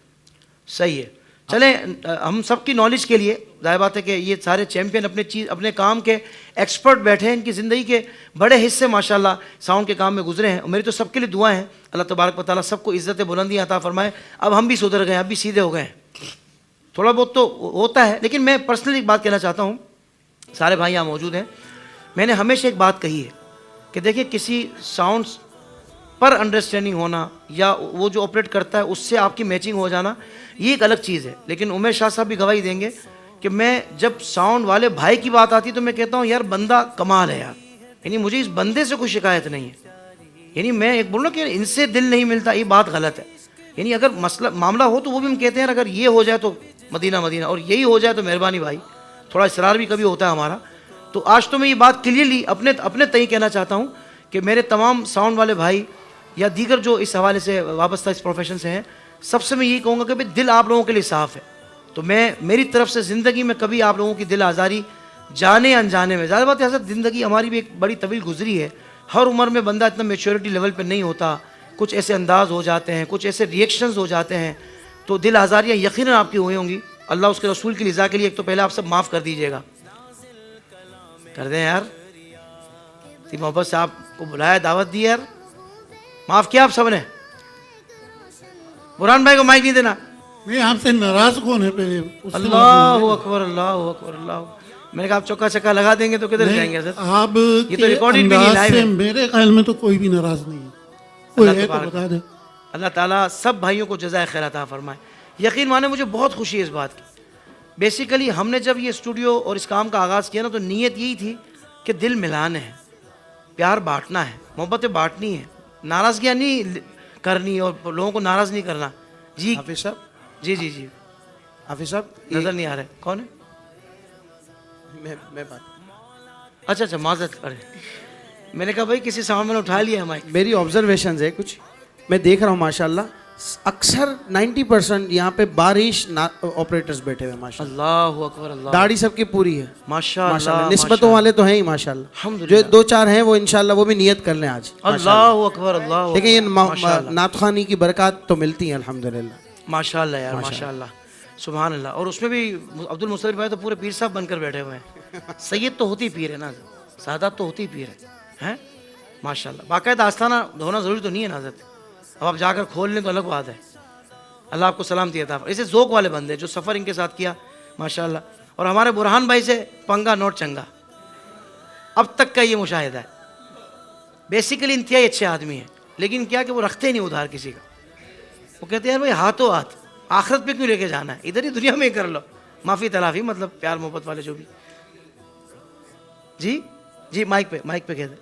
सही है। चलें हम सबकी नॉलेज के लिए ज़ाहिर बात है कि ये सारे चैम्पियन अपने काम के एक्सपर्ट बैठे हैं, इनकी ज़िंदगी के बड़े हिस्से माशाल्लाह साउंड के काम में गुजरे हैं। और मेरी तो सबके लिए दुआ है, अल्लाह तबारक व तआला सबको इज़्ज़त बुलंदी अता फरमाए। अब हम भी सुधर गए, अब भी सीधे हो गए हैं, थोड़ा बहुत तो होता है। लेकिन मैं पर्सनली एक बात कहना चाहता हूँ, सारे भाई यहाँ मौजूद हैं, मैंने हमेशा एक बात कही है कि देखिए किसी साउंड्स पर अंडरस्टैंडिंग होना या वो जो ऑपरेट करता है उससे आपकी मैचिंग हो जाना, ये एक अलग चीज़ है। लेकिन उमेर शाह साहब भी गवाही देंगे कि मैं जब साउंड वाले भाई की बात आती तो मैं कहता हूँ यार बंदा कमाल है यार, यानी मुझे इस बंदे से कोई शिकायत नहीं है। यानी मैं एक बोल रहा कि इनसे दिल नहीं मिलता, ये बात गलत है। यानी अगर मसला मामला हो तो वो भी हम कहते हैं अगर ये हो जाए तो मदीना मदीना, और यही हो जाए तो मेहरबानी भाई, थोड़ा इसरार भी कभी होता है हमारा। तो आज तो मैं ये बात क्लियरली अपने तय कहना चाहता हूँ कि मेरे तमाम साउंड वाले भाई या दीगर जो इस हवाले से वाबस्ता इस प्रोफेशन से हैं, सबसे मैं यही कहूँगा कि भाई दिल आप लोगों के लिए साफ़ है। तो मैं मेरी तरफ से ज़िंदगी में कभी आप लोगों की दिल आज़ारी जाने अनजाने में, ज़्यादा बात है ज़िंदगी हमारी भी एक बड़ी तवील गुजरी है, हर उम्र में बंदा इतना मेच्योरिटी लेवल पर नहीं होता, कुछ ऐसे अंदाज हो जाते हैं, कुछ ऐसे रिएक्शंस हो जाते हैं, तो दिल आज़ारियाँ यकीनन आपकी हुई होंगी। अल्लाह उसके रसूल की लिज़ा के लिए एक तो पहले आप सब माफ़ कर दीजिएगा, कर दें यार, इतनी मोहब्बत से आपको बुलाया, दावत दी यार, माफ़ किया आप सब ने। बुरहान भाई को माइक नहीं देना। नहीं आपसे नाराज कौन है पहले? अल्लाह अकबर अल्लाह अकबर अल्लाह। मैंने कहा आप चौका चक्का लगा देंगे तो किधर जाएंगे सर? आप ये तो रिकॉर्डेड भी नहीं, लाइव है। मेरे ख्याल में तो कोई भी नाराज नहीं है, कोई है तो बता दे। अल्लाह ताला सब भाइयों को जज़ाए खैर अता फरमाए। यकीन माने मुझे बहुत खुशी है इस बात की। बेसिकली हमने जब ये स्टूडियो और इस काम का आगाज़ किया ना, तो नीयत यही थी कि दिल मिलाना है, प्यार बांटना है, मोहब्बतें बांटनी है, नाराज़गियाँ नहीं करनी और लोगों को नाराज़ नहीं करना। जी हाफिज साहब, जी जी जी, हाफिज साहब नज़र नहीं आ रहा है, कौन है? मैं बात, अच्छा अच्छा, माजरत करे, मैंने कहा भाई किसी साउंड मैंने उठा लिया है माइक। मेरी ऑब्जर्वेशन है कुछ, मैं देख रहा हूँ माशाल्लाह अक्सर 90% यहाँ पे बारिश ऑपरेटर्स बैठे हुए हैं माशाल्लाह। अल्लाह अकबर, अल्लाह, दाढ़ी सबकी पूरी है माशाल्लाह, निस्बतों वाले तो हैं ही माशाल्लाह, अल्हम्दुलिल्लाह। जो 2-4 हैं वो इंशाल्लाह वो भी नियत कर लें आज। अल्लाह अकबर, अल्लाह, लेकिन ये नातखानी की बरकत तो मिलती है अल्हम्दुलिल्लाह। माशाल्लाह यार, माशाल्लाह, सुभान अल्लाह। और उसमें भी अब्दुल मुस्तफिर भाई तो पूरे पीर साहब बनकर बैठे हुए हैं। सैयद तो होती पीर है ना, सादात तो होती पीर है माशाल्लाह। बाकायदा आस्थाना होना ज़रूरी तो नहीं है नाज़त, अब आप जाकर खोल लें तो अलग बात है। अल्लाह आपको सलामती अता फरमाए। ऐसे ज़ोक वाले बंदे जो सफ़र इनके साथ किया माशाल्लाह। और हमारे बुरहान भाई से पंगा नोट चंगा, अब तक का ये मुशाहिदा है। बेसिकली इंतहाई अच्छे आदमी हैं, लेकिन क्या कि वो रखते नहीं उधार किसी का। वो कहते हैं यार भाई हाथों हाथ आखिरत पे क्यों लेके जाना है, इधर ही दुनिया में ही कर लो, माफ़ी तलाफ़ी, मतलब प्यार मोहब्बत वाले जो भी। जी जी, माइक पे कह दे,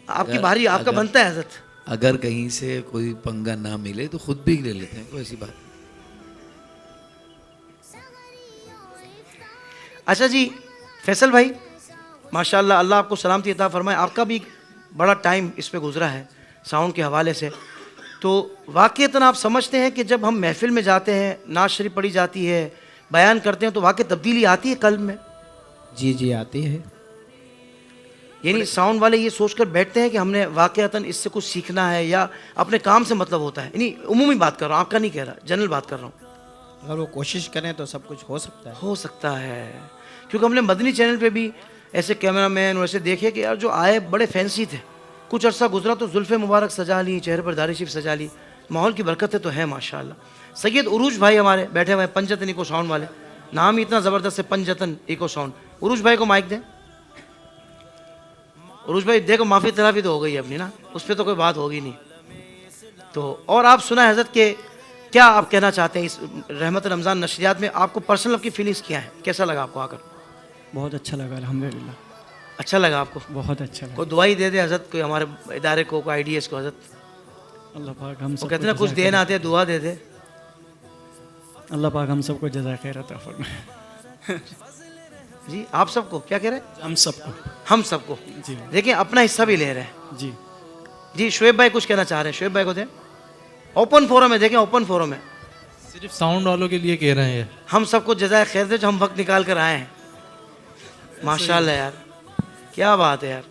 आपकी बारी, आपका बनता है हज़रत। अगर कहीं से कोई पंगा ना मिले तो खुद भी ले लेते हैं, कोई ऐसी बात। अच्छा जी, फैसल भाई माशाल्लाह, अल्लाह आपको सलामती अता फरमाए। आपका भी बड़ा टाइम इस पे गुजरा है साउंड के हवाले से, तो वाक़ईतन आप समझते हैं कि जब हम महफिल में जाते हैं, नात शरीफ पढ़ी जाती है, बयान करते हैं, तो वाकई तब्दीली आती है कल्ब में? जी जी आती है। यानी साउंड वाले ये सोचकर बैठते हैं कि हमने वाक़ईतन इससे कुछ सीखना है या अपने काम से मतलब होता है? यानी उमूमी बात कर रहा हूँ, आपका नहीं कह रहा, जनरल बात कर रहा हूँ। अगर वो कोशिश करें तो सब कुछ हो सकता है। हो सकता है, क्योंकि हमने मदनी चैनल पे भी ऐसे कैमरामैन वैसे देखे कि यार जो आए बड़े फैंसी थे, कुछ अरसा गुजरा तो जुल्फ़े मुबारक सजा ली, चेहरे पर दाढ़ी शरीफ सजा ली, माहौल की बरकतें तो हैं माशाल्लाह। सैयद उरूज भाई हमारे बैठे हुए हैं, पंजतन इको साउंड वाले, नाम ही इतना ज़बरदस्त है, पंजतन इको साउंड। उरूज भाई को माइक दें। उरूज भाई देखो, माफ़ी तलाफ़ी तो हो गई अपनी ना, उस पर तो कोई बात होगी नहीं। तो और आप सुना है हज़रत के क्या आप कहना चाहते हैं इस रहमत रमज़ान नशरियात में? आपको पर्सनल आपकी फीलिंग्स क्या है, कैसा लगा आपको आकर? बहुत अच्छा लगा अल्हम्दुलिल्लाह। अच्छा लगा आपको? बहुत अच्छा लगा। कोई दुआई दे दे हज़रत, कोई हमारे इदारे को, कोई आईडीएस को हज़रत। अल्लाह पाक हम वो सब कहते हैं ना कुछ देना आते दुआ दे दे। अल्लाह पाक हम सबको जज़ाए खैर अता फरमाए। जी आप सबको क्या कह रहे हैं? हम सबको। हम सबको जी। देखिए अपना हिस्सा भी ले रहे हैं। जी जी, शुएब भाई कुछ कहना चाह रहे हैं, शुएब भाई को दें। ओपन फोरम है, देखें ओपन फोरम है। सिर्फ साउंड वालों के लिए कह रहे हैं। हम सबको जज़ाए खैर दे जो हम वक्त निकाल कर आए हैं। माशाल्लाह यार, क्या बात है यार।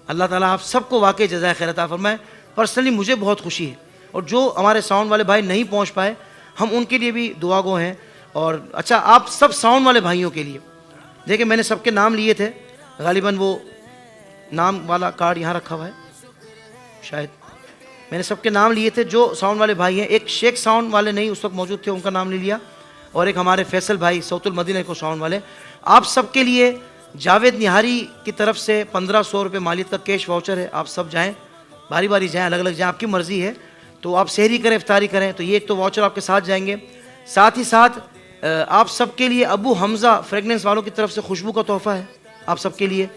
अल्लाह ताला आप सबको वाकई जज़ाए खैर अता फरमाए। पर्सनली मुझे बहुत खुशी है, और जो हमारे साउंड वाले भाई नहीं पहुंच पाए, हम उनके लिए भी दुआ गो हैं। और अच्छा, आप सब साउंड वाले भाइयों के लिए देखिए, मैंने सबके नाम लिए थे, गालिबन वो नाम वाला कार्ड यहाँ रखा हुआ है शायद, मैंने सबके नाम लिए थे जो साउंड वाले भाई हैं। एक शेख साउंड वाले नहीं उस वक्त मौजूद थे, उनका नाम ले लिया, और एक हमारे फैसल भाई सौतुल मदीना को साउंड वाले। आप सबके लिए जावेद निहारी की तरफ से 1500 रुपये मालियत का कैश वाउचर है। आप सब जाएँ, बारी बारी जाएँ, अलग अलग जाएँ, आपकी मर्ज़ी है। तो आप सहरी करें, इफ्तारी करें, तो ये एक तो वाउचर आपके साथ जाएंगे। साथ ही साथ आप सबके लिए अबू हमज़ा फ्रेगनेंस वालों की तरफ से खुशबू का तोहफ़ा है आप सबके लिए,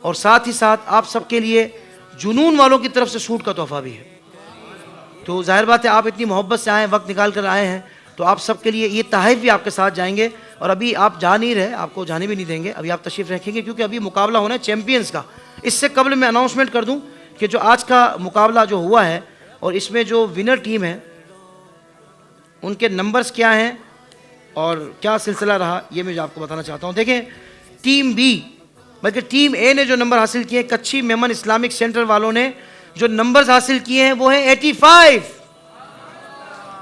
और साथ ही साथ आप सबके लिए जुनून वालों की तरफ से सूट का तोहफ़ा भी है। तो जाहिर बात है आप इतनी मोहब्बत से आए, वक्त निकाल कर आए हैं, तो आप सबके लिए ये तहफ़ भी आपके साथ जाएंगे। और अभी आप जा नहीं रहे, आपको जाने भी नहीं देंगे, अभी आप तशरीफ़ रखेंगे, क्योंकि अभी मुकाबला होना है चैम्पियंस का। इससे कबल मैं अनाउंसमेंट कर दूँ कि जो आज का मुकाबला जो हुआ है, और इसमें जो विनर टीम है उनके नंबर्स क्या हैं और क्या सिलसिला रहा, ये मैं आपको बताना चाहता हूँ। देखें, टीम बी बल्कि टीम ए ने जो नंबर हासिल किए, कच्ची मेमन इस्लामिक सेंटर वालों ने जो नंबर्स हासिल किए हैं वो है 85,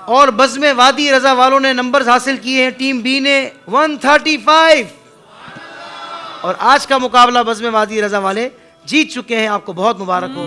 और बज़्म वादी रज़ा वालों ने नंबर्स हासिल किए हैं टीम बी ने 135। और आज का मुकाबला बज़्म वादी रज़ा वाले जीत चुके हैं, आपको बहुत मुबारक हो।